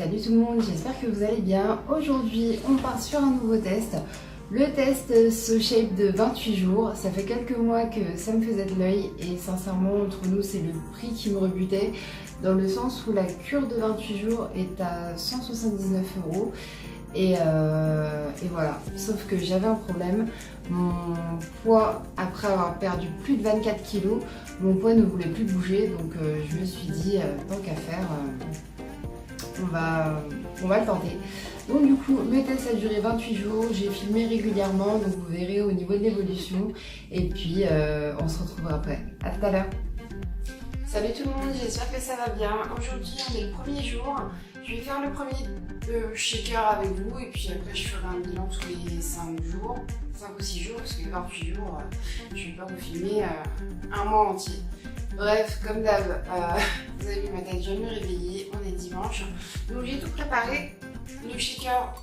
Salut tout le monde, j'espère que vous allez bien. Aujourd'hui, on part sur un nouveau test. Le test So Shape de 28 jours. Ça fait quelques mois que ça me faisait de l'œil et sincèrement, entre nous, c'est le prix qui me rebutait dans le sens où la cure de 28 jours est à 179 €. Et voilà, sauf que j'avais un problème. Mon poids, après avoir perdu plus de 24 kilos, mon poids ne voulait plus bouger, donc je me suis dit, tant qu'à faire, on va le tenter. Donc du coup, le test a duré 28 jours, j'ai filmé régulièrement, donc vous verrez au niveau de l'évolution. Et puis, on se retrouvera après. À tout à l'heure. Salut tout le monde, j'espère que ça va bien. Aujourd'hui, on est le premier jour. Je vais faire le premier shaker avec vous et puis après je ferai un bilan tous les 5 jours, 5 ou 6 jours, parce que 28 jours, je ne vais pas vous filmer un mois entier. Bref, comme d'hab, vous avez vu ma tête, je viens de me réveiller, on est dimanche. Donc j'ai tout préparé. Le shaker,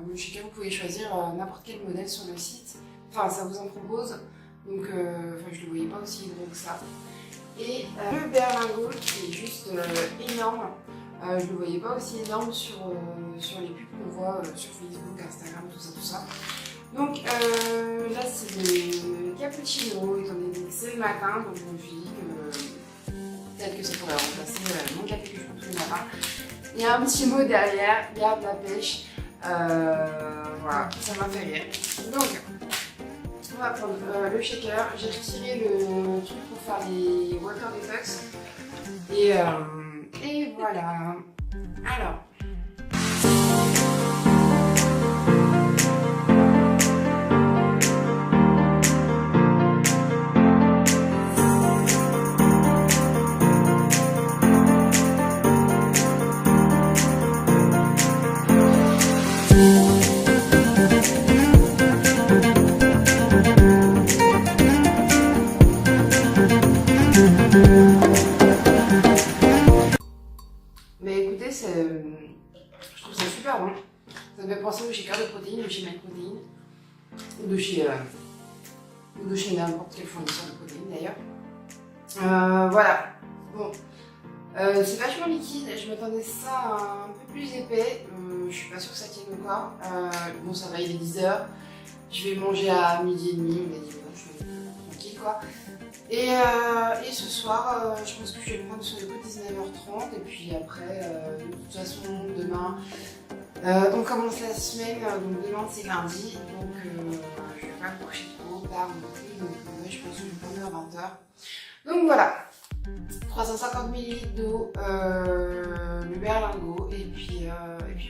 vous pouvez choisir n'importe quel modèle sur le site. Enfin, ça vous en propose. Donc, je ne le voyais pas aussi gros que ça. Et le berlingot qui est juste énorme. Je ne le voyais pas aussi énorme sur les pubs qu'on voit sur Facebook, Instagram, tout ça. Donc là c'est le cappuccino, étant donné que c'est le matin, donc je me suis dit que peut-être que ça pourrait remplacer mon café que je prends tous les matins. Il y a un petit mot derrière, garde la pêche, voilà, ça m'a fait rire. Donc on va prendre le shaker, j'ai retiré le truc pour faire les water detox et voilà. Alors. Mais écoutez, je trouve ça super bon. Ça me fait penser au shaker de protéines, de chez MyProtein, ou de chez n'importe quel fournisseur de protéines d'ailleurs. Voilà. Bon, c'est vachement liquide. Je m'attendais à ça un peu plus épais. Je suis pas sûre que ça tienne encore. Bon, ça va, il est 10 h. Je vais manger à midi et demi. On m'a dit bon, je vais tranquille quoi. Et ce soir, je pense que je vais le prendre sur le coup de 19 h 30 et puis après, de toute façon, demain, on commence la semaine, donc demain c'est lundi, donc je vais pas me coucher trop tard non plus, donc je pense que je vais prendre à 20 h. Donc voilà, 350 ml d'eau, le berlingot, et puis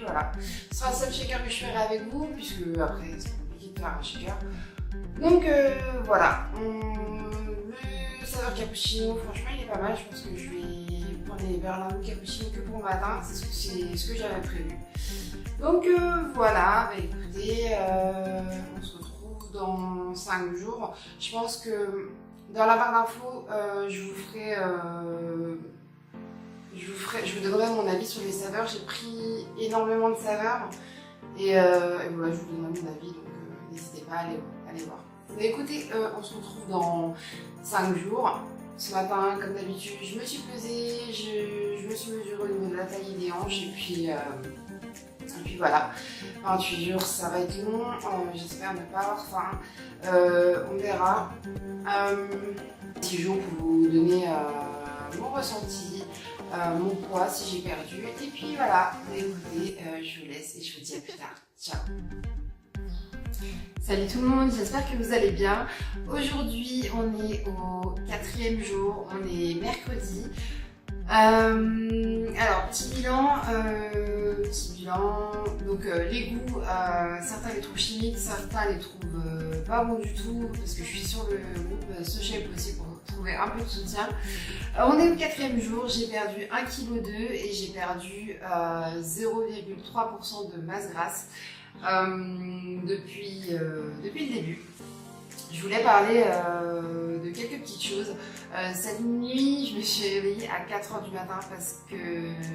voilà. Ce sera le seul shaker que je ferai avec vous, puisque après c'est compliqué de faire un shaker. Donc voilà. Le saveur cappuccino, franchement il est pas mal, je pense que je vais prendre les berlingots cappuccino que pour le matin, c'est ce que j'avais prévu. Donc voilà, bah, écoutez, on se retrouve dans 5 jours. Je pense que dans la barre d'infos, je vous donnerai mon avis sur les saveurs. J'ai pris énormément de saveurs et voilà, je vous donnerai mon avis, donc n'hésitez pas à aller voir. Mais écoutez, on se retrouve dans 5 jours. Ce matin, comme d'habitude, je me suis pesée, je me suis mesurée au niveau de la taille et des hanches, et puis voilà. 28 jours, ça va être long, j'espère ne pas avoir faim. On verra. 6 jours pour vous donner mon ressenti, mon poids, si j'ai perdu. Et puis voilà, écoutez, je vous laisse et je vous dis à plus tard. Ciao. Salut tout le monde, j'espère que vous allez bien. Aujourd'hui, on est au 4e jour, on est mercredi. Alors, petit bilan, donc les goûts, certains les trouvent chimiques, certains les trouvent pas bons du tout, parce que je suis sur le groupe So Shape aussi pour trouver un peu de soutien. On est au 4e jour, j'ai perdu 1,2 kg et j'ai perdu 0,3% de masse grasse depuis le début. Je voulais parler de quelques petites choses. Cette nuit, je me suis réveillée à 4h du matin parce que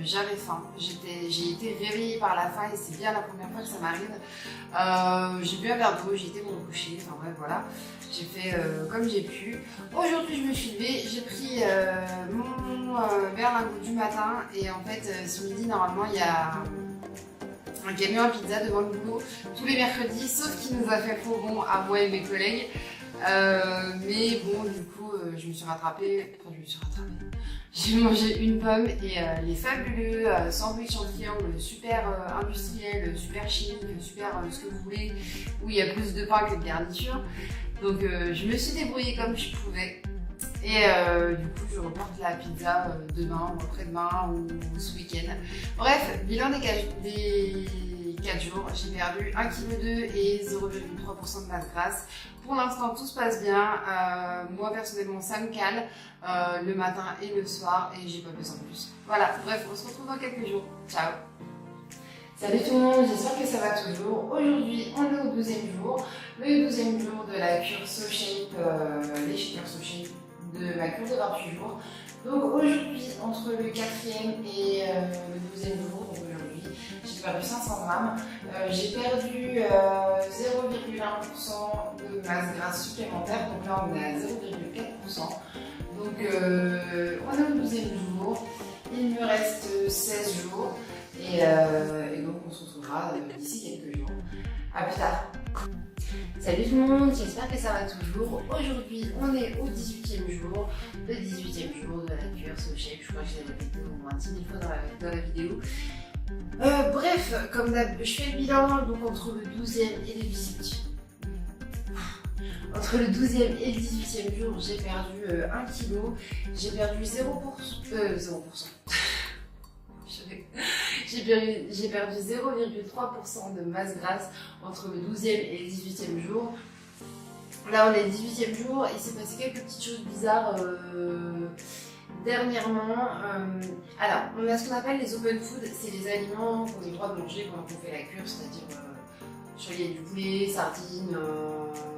j'avais faim. J'ai été réveillée par la faim et c'est bien la première fois que ça m'arrive. J'ai bu un verre d'eau, j'ai été me recoucher, enfin bref voilà. J'ai fait comme j'ai pu. Aujourd'hui, je me suis levée, j'ai pris mon berlingot du matin et en fait, ce midi, normalement, il y a un camion à pizza devant le boulot tous les mercredis, sauf qu'il nous a fait faux bon à moi et mes collègues. Mais bon, du coup, je me suis rattrapée. Enfin, j'ai mangé une pomme et les fabuleux sandwich en triangle, super industriel, super chimique, super ce que vous voulez, où il y a plus de pain que de garniture. Donc, je me suis débrouillée comme je pouvais. Et du coup, je reporte la pizza demain ou après-demain ou ce week-end. Bref, bilan des 4 jours, j'ai perdu 1,2 kg et 0,3% de masse grasse. Pour l'instant, tout se passe bien. Moi, personnellement, ça me cale le matin et le soir et j'ai pas besoin de plus. Voilà, bref, on se retrouve dans quelques jours. Ciao! Salut tout le monde, j'espère que ça va toujours. Aujourd'hui, on est au 12e jour. Le 12e jour de la cure SoShape, les shakers SoShape de ma cure de 28 jours. Donc aujourd'hui, entre le 4e et le 12e jour, donc aujourd'hui, j'ai perdu 500 grammes. J'ai perdu 0,1% de masse grasse supplémentaire, donc là on est à 0,4%. Donc on est au 12e jour, il me reste 16 jours et donc on se retrouvera d'ici quelques jours. A plus tard. Salut tout le monde, j'espère que ça va toujours. Aujourd'hui, on est au 18e jour, le 18e jour de la cure SoShape. Je crois que je l'ai répété au moins 10 000 fois dans la vidéo. Bref, comme d'hab, je fais le bilan donc entre le 12e et le 18e. Entre le 12e et le 18e jour, j'ai perdu 1 kg. J'ai perdu 0%. J'ai perdu 0,3% de masse grasse entre le 12e et le 18e jour. Là, on est le 18e jour et il s'est passé quelques petites choses bizarres dernièrement. Alors, on a ce qu'on appelle les open food, c'est les aliments qu'on a le droit de manger pendant qu'on fait la cure, c'est-à-dire du poulet, sardines,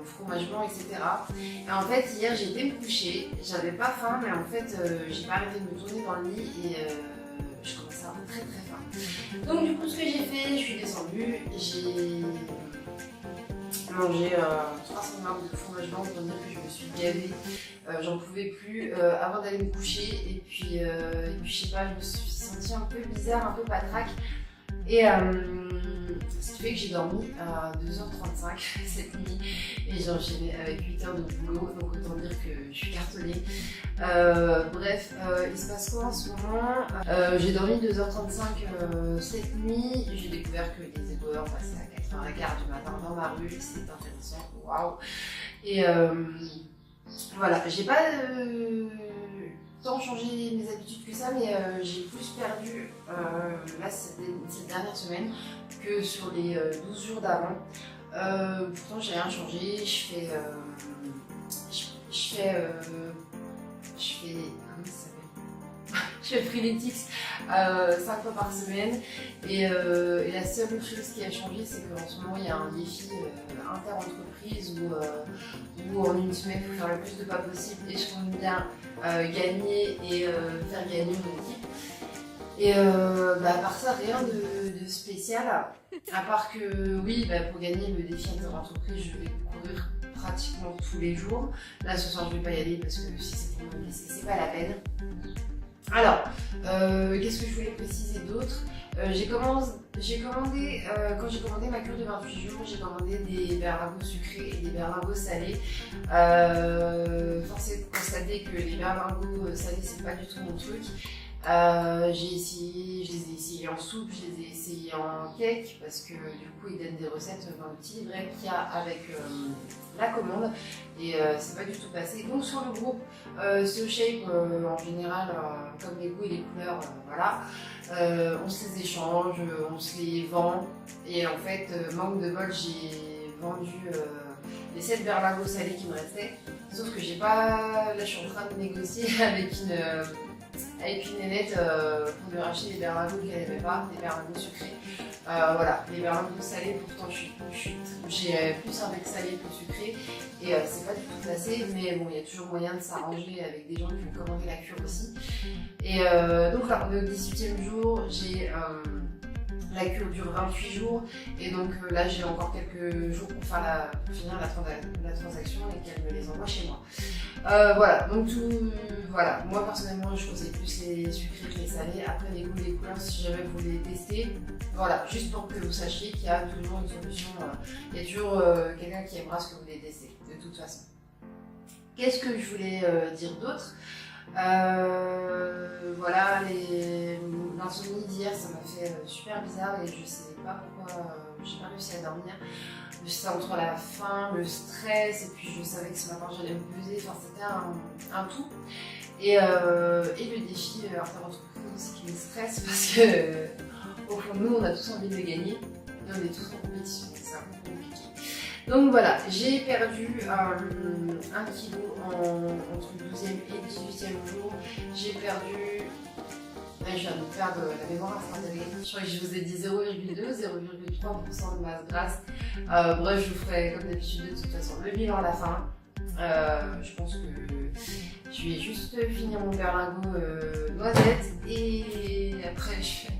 fromage blanc, etc. Et en fait, hier, j'ai été me coucher, j'avais pas faim, mais en fait, j'ai pas arrêté de me tourner dans le lit et je commençais à avoir très très faim. Donc du coup, ce que j'ai fait, je suis descendue, j'ai mangé 300 grammes de fromage blanc pour dire que je me suis gavée. J'en pouvais plus avant d'aller me coucher et puis je sais pas, je me suis sentie un peu bizarre, un peu patraque. Et ce qui fait que j'ai dormi à 2h35 cette nuit et j'ai enchaîné avec 8 heures de boulot, donc autant dire que je suis cartonnée. Bref, il se passe quoi en ce moment? J'ai dormi 2h35 cette nuit, j'ai découvert que les éboueurs passaient à 4h15 du matin dans ma rue, c'est intéressant, waouh! Et voilà, j'ai pas tant changé mes habitudes que ça, mais j'ai plus perdu là cette dernière semaine que sur les 12 jours d'avant. Pourtant j'ai rien changé, comment ça s'appelle? Je fais Freeletics 5 fois par semaine et la seule chose qui a changé, c'est qu'en ce moment il y a un défi inter-entreprise où en une semaine il faut faire le plus de pas possible et je compte bien gagner et faire gagner mon équipe. Et à part ça, rien de spécial, à part que oui, pour gagner le défi inter-entreprise, je vais courir pratiquement tous les jours. Là ce soir je vais pas y aller parce que si c'est pour me blesser, c'est pas la peine. Alors, qu'est-ce que je voulais préciser d'autre? J'ai commandé, quand j'ai commandé ma cure de 28 jours, j'ai commandé des berlingots sucrés et des berlingots salés. Force est de constater que les berlingots salés, c'est pas du tout mon truc. Je les ai essayés en soupe, je les ai essayés en cake parce que du coup ils donnent des recettes dans le petit livret qu'il y a avec la commande et c'est pas du tout passé. Donc sur le groupe SoShape en général, comme les goûts et les couleurs, voilà, on se les échange, on se les vend et en fait manque de bol, j'ai vendu les 7 berlingots salés qui me restaient, sauf que j'ai pas, là je suis en train de négocier avec une nénette pour lui racheter des berlingots qu'elle n'aimait pas, des berlingots sucrés. Voilà, les berlingots salés, pourtant j'ai plus un bec salé que sucré et c'est pas du tout classé, mais bon, il y a toujours moyen de s'arranger avec des gens qui vont commander la cure aussi. Et donc là, on est au 18e jour, j'ai la cure dure 28 jours et donc là j'ai encore quelques jours pour finir la transaction et qu'elle me les envoie chez moi. Voilà, donc voilà, moi personnellement je conseille plus les sucrés que les salés. Après les goûts et les couleurs, si jamais vous voulez tester, voilà, juste pour que vous sachiez qu'il y a toujours une solution, il y a toujours quelqu'un qui aimera ce que vous voulez tester, de toute façon. Qu'est-ce que je voulais dire d'autre? Voilà, l'insomnie d'hier, ça m'a fait super bizarre et je sais pas pourquoi j'ai pas réussi à dormir. C'est entre la faim, le stress et puis je savais que ce matin j'allais me peser, enfin c'était un tout. Et le défi interentreprises aussi qui me stresse parce que au fond de nous on a tous envie de le gagner et on est tous en compétition, c'est un peu compliqué. Donc voilà, j'ai perdu 1 kg entre le 12e et le 18e jour. J'ai perdu, je viens de perdre la mémoire instantanée, je crois que je vous ai dit 0,2, 0,3% de masse grasse. Bref, je vous ferai comme d'habitude de toute façon le bilan à la fin. Je pense que je vais juste finir mon berlingot noisette et après je fais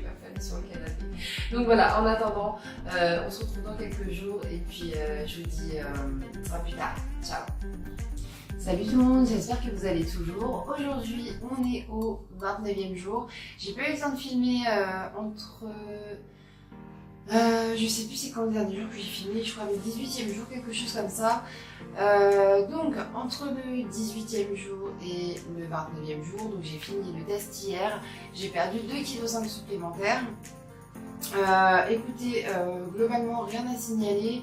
ma famille sur le canapé. Donc voilà, en attendant, on se retrouve dans quelques jours et puis je vous dis à plus tard. Ciao. Salut tout le monde, j'espère que vous allez toujours. Aujourd'hui, on est au 29e jour. J'ai pas eu le temps de filmer entre... je sais plus c'est quand le dernier jour que j'ai filmé, je crois le 18e jour, quelque chose comme ça. Donc entre le 18e jour et le 29e jour, donc j'ai fini le test hier, j'ai perdu 2,5 kg supplémentaires. Écoutez, globalement rien à signaler,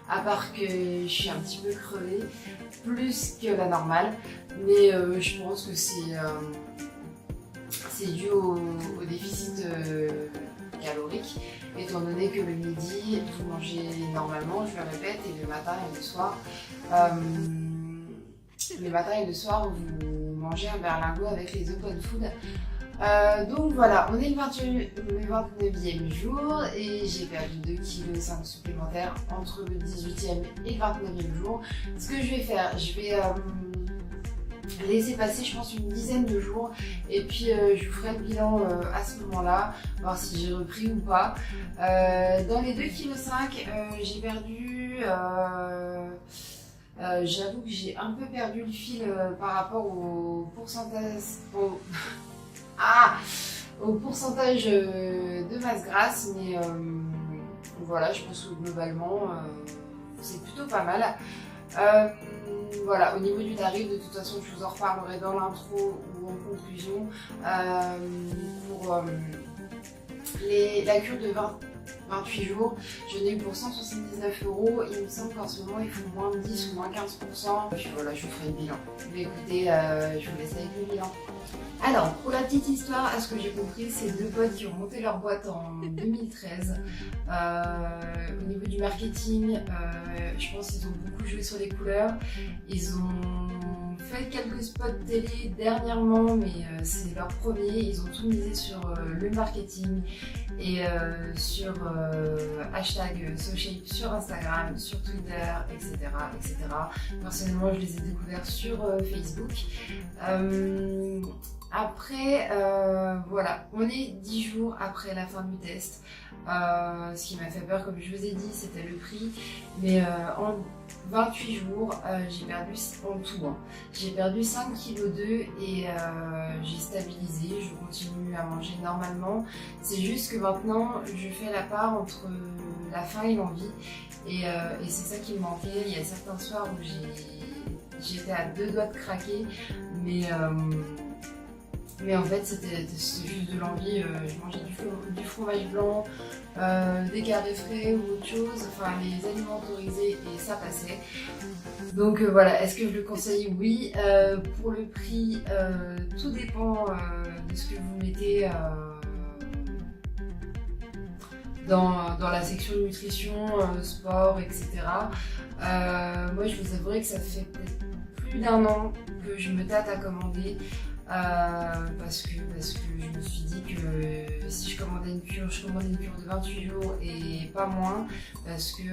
à part que je suis un petit peu crevée, plus que la normale, mais je pense que c'est dû au déficit calorique, étant donné que le midi, vous mangez normalement, je le répète, et le matin et le soir, vous mangez un berlingot avec les open food. Donc voilà, on est le 29e jour et j'ai perdu 2,5 kg supplémentaires entre le 18e et le 29e jour. Ce que je vais faire, je vais laisser passer je pense une dizaine de jours et puis je vous ferai le bilan à ce moment-là, voir si j'ai repris ou pas. Dans les 2,5 kg, j'ai perdu... j'avoue que j'ai un peu perdu le fil par rapport au pourcentage... au pourcentage de masse grasse, mais voilà, je pense que globalement c'est plutôt pas mal. Voilà, au niveau du tarif, de toute façon je vous en reparlerai dans l'intro ou en conclusion. Pour la cure de 28 jours, je l'ai eu pour 179 €. Il me semble qu'en ce moment ils font moins de 10 ou moins 15%. Puis voilà, je vous ferai le bilan. Mais écoutez, je vous laisse avec le bilan. Alors, pour la petite histoire, à ce que j'ai compris, c'est deux potes qui ont monté leur boîte en 2013. Au niveau du marketing, je pense qu'ils ont beaucoup joué sur les couleurs. Ils ont fait quelques spots télé dernièrement, mais c'est leur premier. Ils ont tout misé sur le marketing et sur hashtag SoShape sur Instagram, sur Twitter, etc., etc. Personnellement, je les ai découverts sur Facebook. Après, voilà, on est 10 jours après la fin du test. Ce qui m'a fait peur, comme je vous ai dit, c'était le prix. Mais en 28 jours, j'ai perdu en tout. J'ai perdu 5,2 kg et j'ai stabilisé. Je continue à manger normalement. C'est juste que maintenant, je fais la part entre la faim et l'envie. Et c'est ça qui me manquait. Il y a certains soirs où j'étais à 2 doigts de craquer. Mais en fait, c'était juste de l'envie. Je mangeais du fromage blanc, des carrés frais ou autre chose, enfin les aliments autorisés et ça passait. Donc voilà, est-ce que je le conseille? Oui. Pour le prix, tout dépend de ce que vous mettez dans la section nutrition, sport, etc. Moi, je vous avouerai que ça fait peut-être plus plus d'1 an que je me tâte à commander. Parce que je me suis dit que si je commandais une cure, je commandais une cure de 28 jours et pas moins, parce que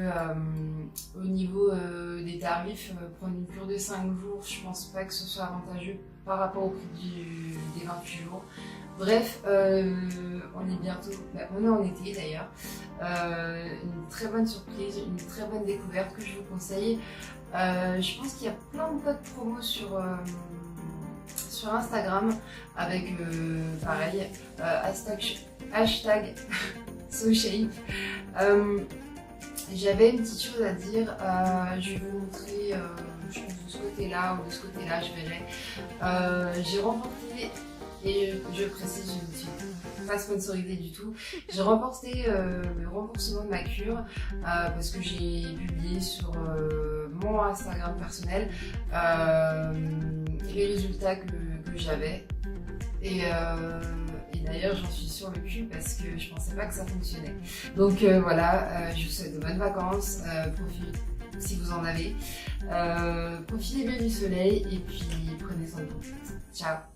au niveau des tarifs, prendre une cure de 5 jours, je pense pas que ce soit avantageux par rapport au prix des 28 jours. Bref, on est bientôt, on est en été d'ailleurs, une très bonne surprise, une très bonne découverte que je vous conseille. Je pense qu'il y a plein de codes promo sur Instagram avec pareil hashtag SoShape. J'avais une petite chose à dire, je vais vous montrer, je pense de ce côté là ou de ce côté là, je verrai. J'ai remporté, et je précise, je ne suis pas sponsorisée du tout, j'ai remporté le remboursement de ma cure parce que j'ai publié sur mon Instagram personnel les résultats que j'avais. Et d'ailleurs j'en suis sur le cul parce que je pensais pas que ça fonctionnait. Donc voilà, je vous souhaite de bonnes vacances, profitez si vous en avez, profitez bien du soleil et puis prenez soin de vous. Ciao.